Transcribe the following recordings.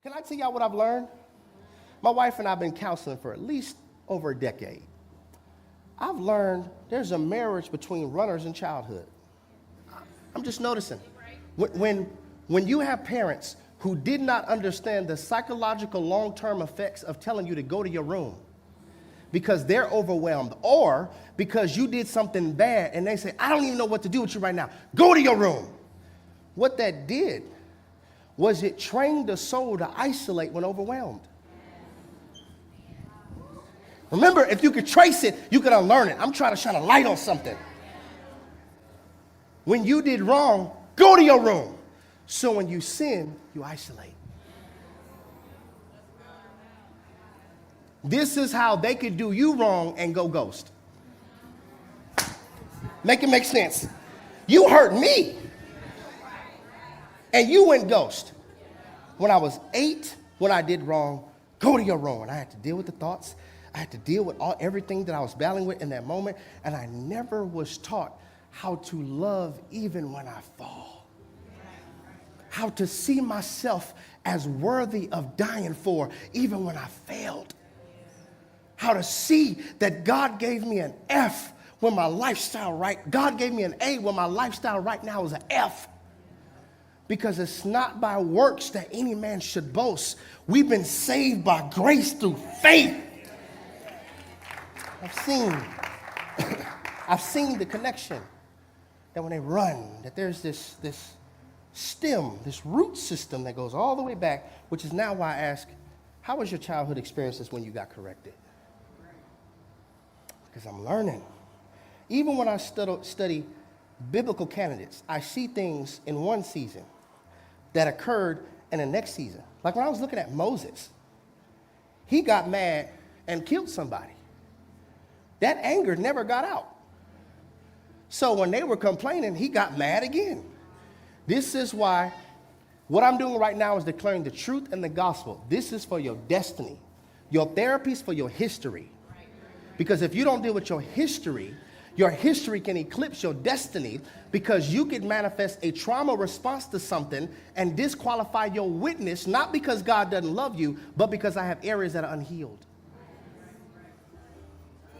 Can I tell y'all what I've learned? My wife and I have been counseling for at least over a decade. I've learned there's a marriage between runners and childhood. I'm just noticing. When you have parents who did not understand the psychological long-term effects of telling you to go to your room because they're overwhelmed, or because you did something bad and they say, I don't even know what to do with you right now. Go to your room. What that did was it trained the soul to isolate when overwhelmed. Remember, if you could trace it, you could unlearn it. I'm trying to shine a light on something. When you did wrong, go to your room. So when you sin, you isolate. This is how they could do you wrong and go ghost. Make it make sense. You hurt me. And you went ghost. When I was 8, when I did wrong, go to your room. And I had to deal with the thoughts. I had to deal with everything that I was battling with in that moment. And I never was taught how to love even when I fall. How to see myself as worthy of dying for even when I failed. How to see that God gave me an F when my lifestyle right. God gave me an A when my lifestyle right now is an F. Because it's not by works that any man should boast. We've been saved by grace through faith. I've seen the connection that when they run, that there's this stem, this root system that goes all the way back, which is now why I ask, how was your childhood experiences when you got corrected? Because I'm learning. Even when I study biblical candidates, I see things in one season that occurred in the next season. Like when I was looking at Moses, he got mad and killed somebody. That anger never got out. So when they were complaining, he got mad again. This is why what I'm doing right now is declaring the truth and the gospel. This is for your destiny. Your therapy is for your history. Because if you don't deal with your history can eclipse your destiny, because you could manifest a trauma response to something and disqualify your witness, not because God doesn't love you, but because I have areas that are unhealed.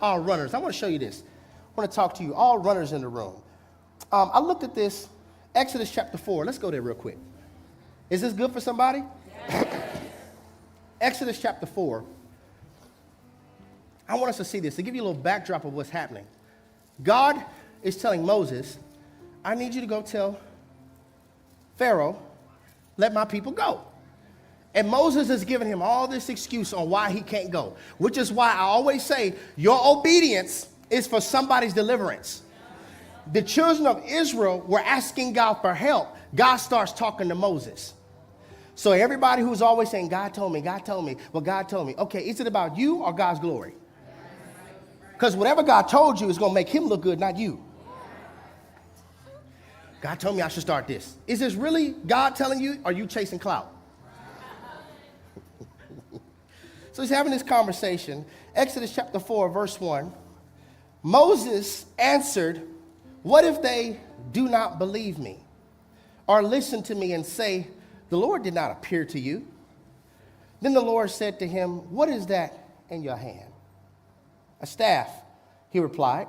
All runners, I want to show you this. I want to talk to you, all runners in the room. I looked at this, Exodus chapter 4. Let's go there real quick. Is this good for somebody? Yes. Exodus chapter 4. I want us to see this, to give you a little backdrop of what's happening. God is telling Moses, I need you to go tell Pharaoh, let my people go. And Moses is giving him all this excuse on why he can't go, which is why I always say your obedience is for somebody's deliverance. The children of Israel were asking God for help. God starts talking to Moses. So everybody who's always saying, God told me, well, God told me. Okay, is it about you or God's glory? Because whatever God told you is going to make him look good, not you. God told me I should start this. Is this really God telling you, or are you chasing clout? So he's having this conversation. Exodus chapter 4, verse 1. Moses answered, what if they do not believe me or listen to me and say, the Lord did not appear to you? Then the Lord said to him, what is that in your hand? A staff, he replied.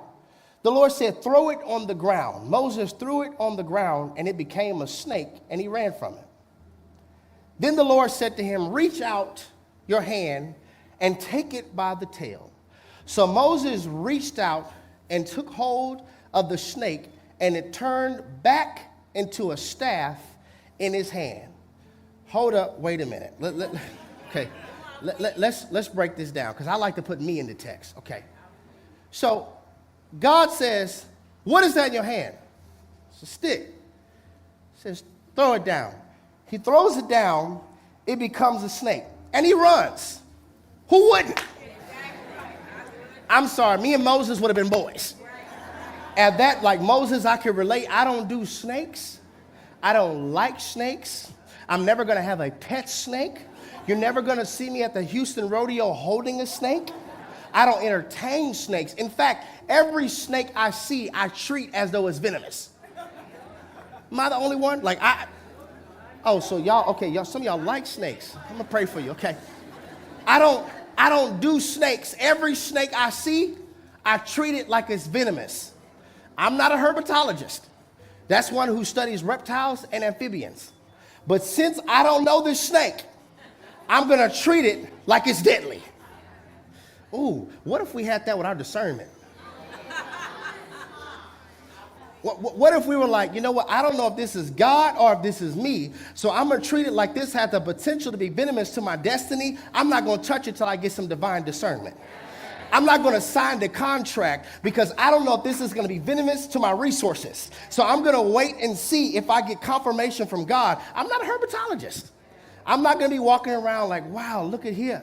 The Lord said, throw it on the ground. Moses threw it on the ground, and it became a snake, and he ran from it. Then the Lord said to him, reach out your hand and take it by the tail. So Moses reached out and took hold of the snake, and it turned back into a staff in his hand. Hold up, wait a minute. Okay. Let's break this down, because I like to put me in the text. Okay. So God says, what is that in your hand? It's a stick. He says, throw it down. He throws it down, it becomes a snake, and he runs. Who wouldn't? I'm sorry, me and Moses would have been boys. At that, like Moses, I can relate. I don't do snakes. I don't like snakes. I'm never going to have a pet snake. You're never going to see me at the Houston rodeo holding a snake. I don't entertain snakes. In fact, every snake I see, I treat as though it's venomous. Am I the only one? Oh, so y'all, okay, y'all, some of y'all like snakes. I'm gonna pray for you, okay? I don't do snakes. Every snake I see, I treat it like it's venomous. I'm not a herpetologist. That's one who studies reptiles and amphibians. But since I don't know this snake, I'm gonna treat it like it's deadly. Ooh, what if we had that with our discernment? What if we were like, you know what, I don't know if this is God or if this is me, so I'm going to treat it like this has the potential to be venomous to my destiny. I'm not going to touch it till I get some divine discernment. I'm not going to sign the contract because I don't know if this is going to be venomous to my resources. So I'm going to wait and see if I get confirmation from God. I'm not a herpetologist. I'm not going to be walking around like, wow, look at here.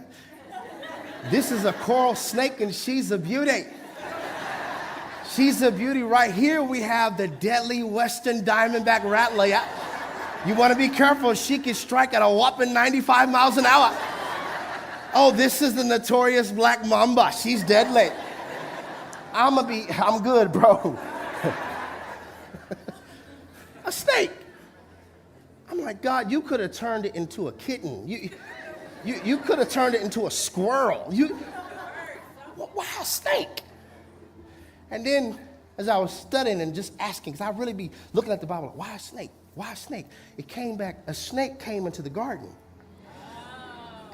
This is a coral snake and she's a beauty. She's a beauty. Right here we have the deadly western diamondback rattler. You want to be careful. She can strike at a whopping 95 miles an hour. Oh, this is the notorious black mamba. She's deadly. I'm good, bro. A snake. I'm like, God, you could have turned it into a kitten. You could have turned it into a squirrel. Why a snake? And then, as I was studying and just asking, because I really be looking at the Bible, why a snake? Why a snake? It came back, a snake came into the garden.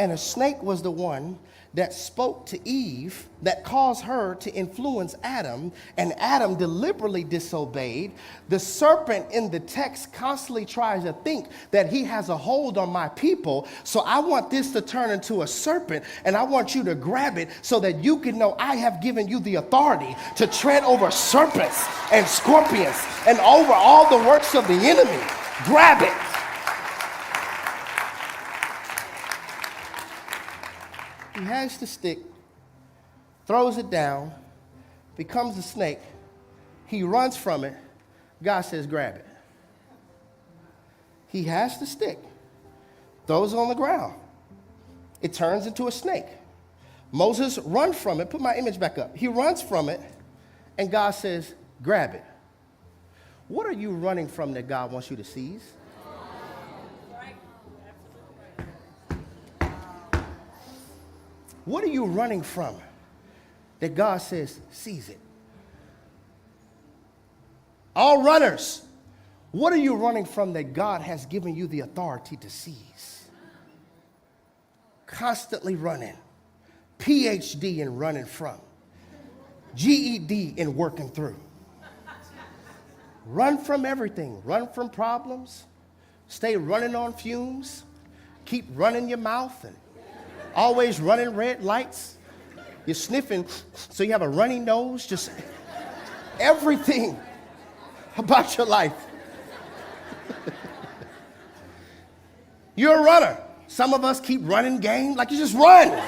And a snake was the one that spoke to Eve, that caused her to influence Adam, and Adam deliberately disobeyed. The serpent in the text constantly tries to think that he has a hold on my people, so I want this to turn into a serpent, and I want you to grab it so that you can know I have given you the authority to tread over serpents and scorpions and over all the works of the enemy. Grab it. He has the stick, throws it down, becomes a snake. He runs from it. God says, grab it. He has the stick, throws it on the ground. It turns into a snake. Moses runs from it. Put my image back up. He runs from it, and God says, grab it. What are you running from that God wants you to seize? What are you running from that God says, seize it? All runners, what are you running from that God has given you the authority to seize? Constantly running. PhD in running from. GED in working through. Run from everything. Run from problems. Stay running on fumes. Keep running your mouth and always running red lights. You're sniffing, so you have a runny nose. Just everything about your life. You're a runner. Some of us keep running game like you just run.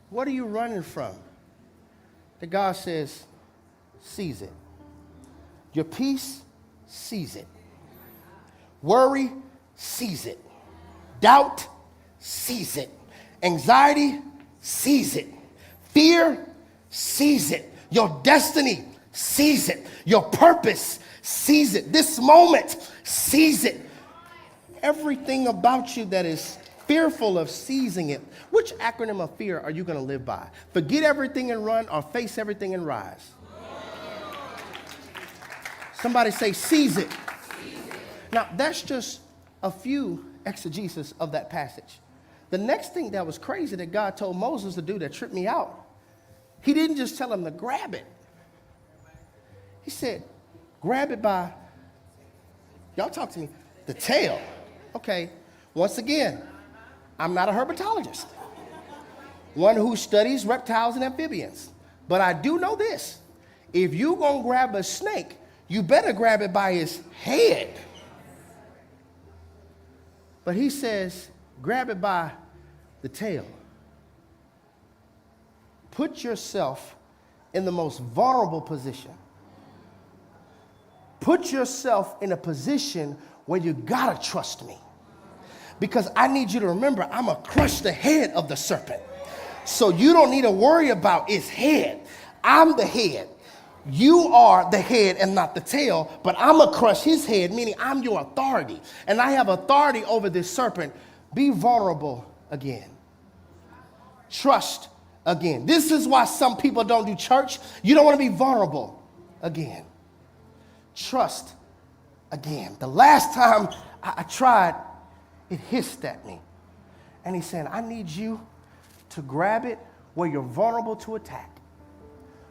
What are you running from? That God says, seize it. Your peace, seize it. Worry, seize it. Doubt, seize it. Anxiety, seize it. Fear, seize it. Your destiny, seize it. Your purpose, seize it. This moment, seize it. Everything about you that is fearful of seizing it. Which acronym of fear are you going to live by? Forget everything and run, or face everything and rise? Somebody say, seize it. Now, that's just a few exegesis of that passage. The next thing that was crazy that God told Moses to do that tripped me out, he didn't just tell him to grab it. He said, grab it by, y'all talk to me, the tail. Okay, once again, I'm not a herpetologist, one who studies reptiles and amphibians. But I do know this. If you're going to grab a snake, you better grab it by his head. But he says, grab it by the tail. Put yourself in the most vulnerable position. Put yourself in a position where you gotta trust me. Because I need you to remember, I'm gonna crush the head of the serpent. So you don't need to worry about its head. I'm the head. You are the head and not the tail, but I'm going to crush his head, meaning I'm your authority. And I have authority over this serpent. Be vulnerable again. Trust again. This is why some people don't do church. You don't want to be vulnerable again. Trust again. The last time I tried, it hissed at me. And he's saying, I need you to grab it where you're vulnerable to attack.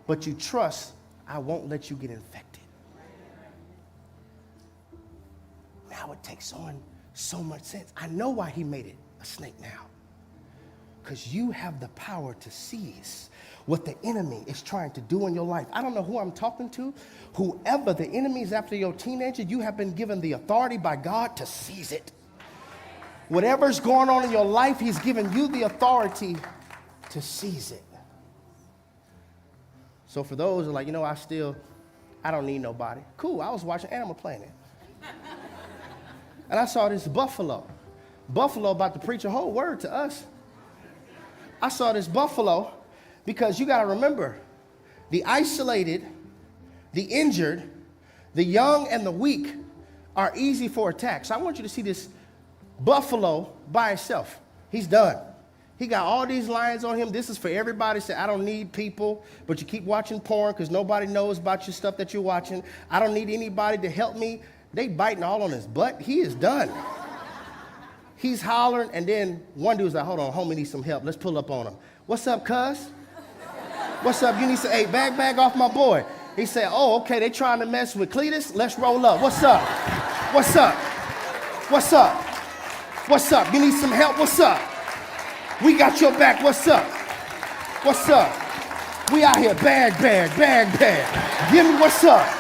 But you trust, I won't let you get infected. Now it takes on so much sense. I know why he made it a snake now. Because you have the power to seize what the enemy is trying to do in your life. I don't know who I'm talking to. Whoever the enemy is after your teenager, you have been given the authority by God to seize it. Whatever's going on in your life, he's given you the authority to seize it. So for those who are like, I don't need nobody. Cool, I was watching Animal Planet. And I saw this buffalo. Buffalo about to preach a whole word to us. I saw this buffalo because you got to remember, the isolated, the injured, the young, and the weak are easy for attack. So I want you to see this buffalo by itself. He's done. He got all these lions on him. This is for everybody. Say, I don't need people, but you keep watching porn because nobody knows about your stuff that you're watching. I don't need anybody to help me. They biting all on his butt. He is done. He's hollering, and then one dude's like, hold on, homie needs some help. Let's pull up on him. What's up, cuz? What's up? You need some, hey, bag off my boy. He said, oh, okay, they trying to mess with Cletus. Let's roll up. What's up? What's up? What's up? What's up? You need some help? What's up? We got your back. What's up? What's up? We out here. Bag. Give me what's up.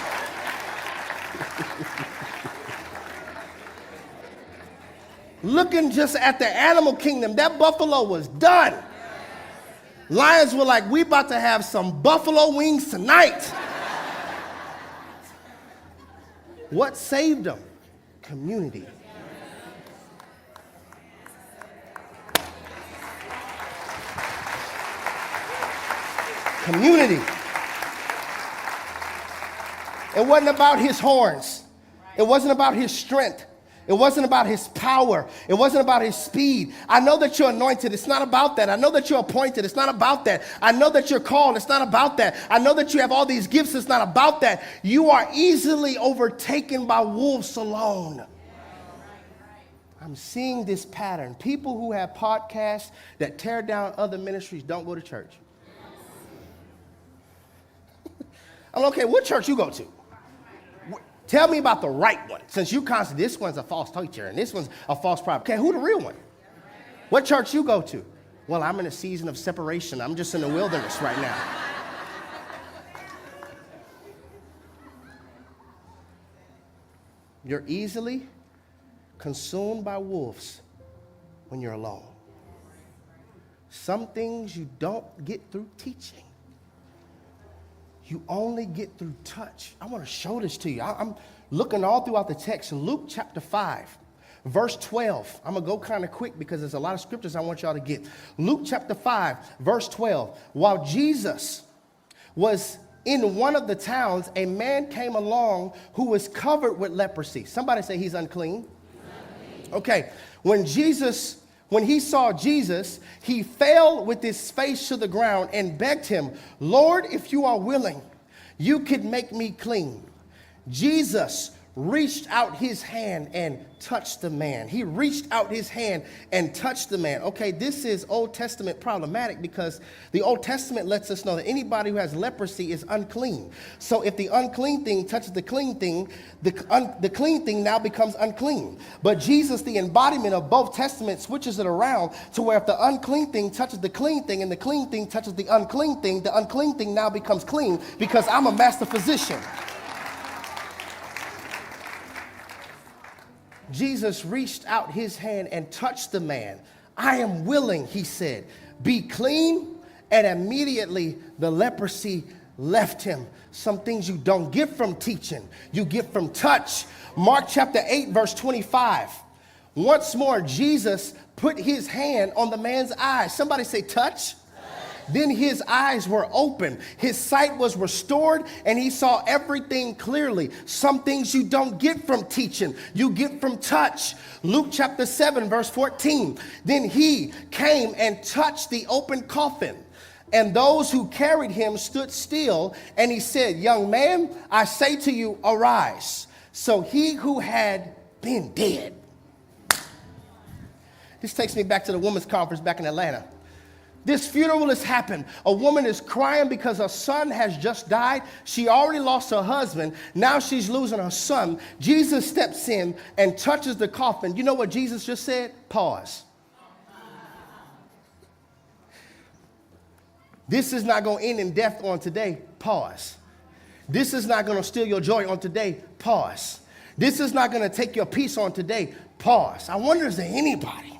Looking just at the animal kingdom, that buffalo was done. Lions were like, we about to have some buffalo wings tonight. What saved them? Community. Community. It wasn't about his horns. It wasn't about his strength. It wasn't about his power. It wasn't about his speed. I know that you're anointed. It's not about that. I know that you're appointed. It's not about that. I know that you're called. It's not about that. I know that you have all these gifts. It's not about that. You are easily overtaken by wolves alone. I'm seeing this pattern. People who have podcasts that tear down other ministries don't go to church. I'm okay, what church you go to? Tell me about the right one. Since you constantly, this one's a false teacher and this one's a false prophet. Okay, who the real one? What church you go to? Well, I'm in a season of separation. I'm just in the wilderness right now. You're easily consumed by wolves when you're alone. Some things you don't get through teaching. You only get through touch. I want to show this to you. I'm looking all throughout the text. Luke chapter 5, verse 12. I'm going to go kind of quick because there's a lot of scriptures I want y'all to get. Luke chapter 5, verse 12. While Jesus was in one of the towns, a man came along who was covered with leprosy. Somebody say he's unclean. Okay. When he saw Jesus, he fell with his face to the ground and begged him, Lord, if you are willing, you could make me clean. Jesus reached out his hand and touched the man. He reached out his hand and touched the man. Okay, this is Old Testament problematic because the Old Testament lets us know that anybody who has leprosy is unclean. So if the unclean thing touches the clean thing, the clean thing now becomes unclean. But Jesus, the embodiment of both testaments, switches it around to where if the unclean thing touches the clean thing and the clean thing touches the unclean thing now becomes clean because I'm a master physician. Jesus reached out his hand and touched the man. I am willing, he said, be clean. And immediately the leprosy left him. Some things you don't get from teaching, you get from touch. Mark chapter 8, verse 25. Once more, Jesus put his hand on the man's eyes. Somebody say touch. Then his eyes were open, his sight was restored, and he saw everything clearly. Some things you don't get from teaching, you get from touch. Luke chapter 7, verse 14. Then he came and touched the open coffin, and those who carried him stood still, and he said, young man, I say to you, arise. So he who had been dead. This takes me back to the women's conference back in Atlanta. This funeral has happened. A woman is crying because her son has just died. She already lost her husband. Now she's losing her son. Jesus steps in and touches the coffin. You know what Jesus just said? Pause. This is not going to end in death on today. Pause. This is not going to steal your joy on today. Pause. This is not going to take your peace on today. Pause. I wonder, is there anybody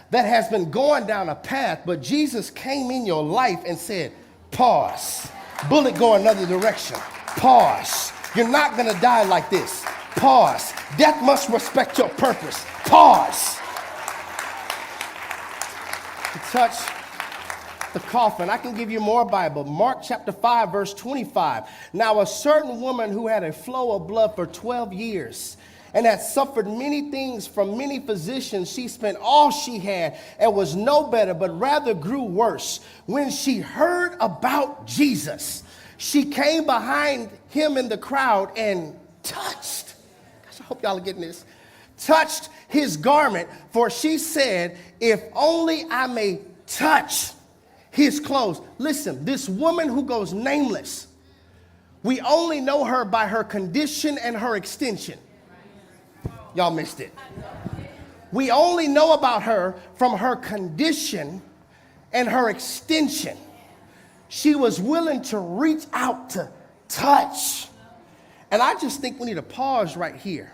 that has been going down a path, but Jesus came in your life and said, pause. Bullet go another direction. Pause. You're not going to die like this. Pause. Death must respect your purpose. Pause. To touch the coffin. I can give you more Bible. Mark chapter 5, verse 25. Now a certain woman who had a flow of blood for 12 years and had suffered many things from many physicians, she spent all she had and was no better, but rather grew worse. When she heard about Jesus, she came behind him in the crowd and touched. I hope y'all are getting this. Touched his garment, for she said, if only I may touch his clothes. Listen, this woman who goes nameless, we only know her by her condition and her extension. Y'all missed it. We only know about her from her condition and her extension. She was willing to reach out to touch. And I just think we need to pause right here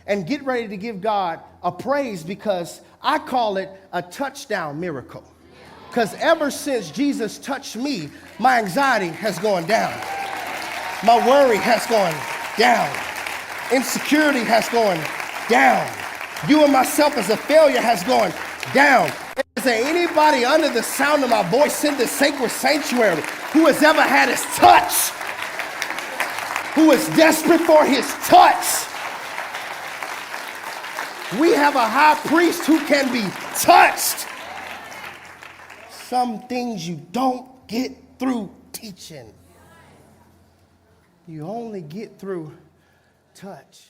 and get ready to give God a praise, because I call it a touchdown miracle. Because ever since Jesus touched me, my anxiety has gone down. My worry has gone down. Insecurity has gone down. Viewing myself as a failure has gone down. Is there anybody under the sound of my voice in this sacred sanctuary who has ever had his touch? Who is desperate for his touch? We have a high priest who can be touched. Some things you don't get through teaching. You only get through touch.